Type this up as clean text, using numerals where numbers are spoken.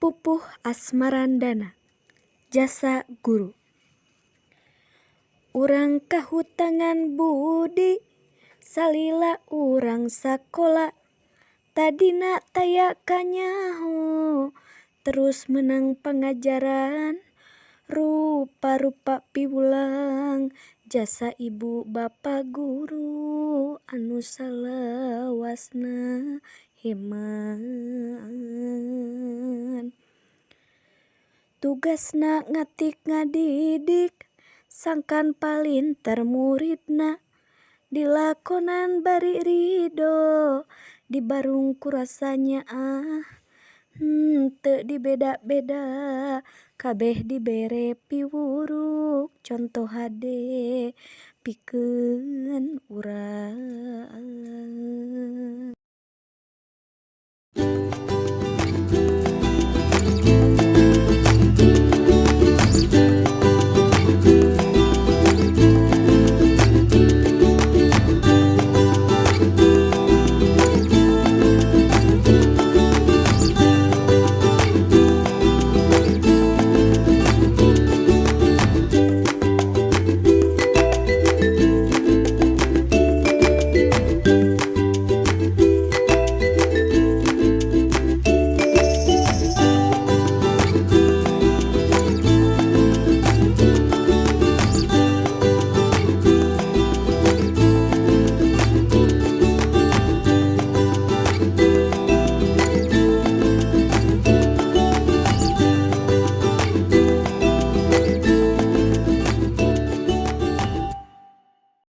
Pupuh Asmarandana, Jasa Guru. Urang kahutangan budi, salila urang sakola. Tadina taya kanyaho, terus menang pengajaran. Rupa-rupa piwulang, jasa ibu bapa guru, anu salawasna heman. Tugasna ngatik ngadidik, sangkan palinter muridna. Dilakonan bari ridho, dibarung kurasanya teu dibeda-beda, kabeh dibere piwuruk, contoh hade pikeun urang.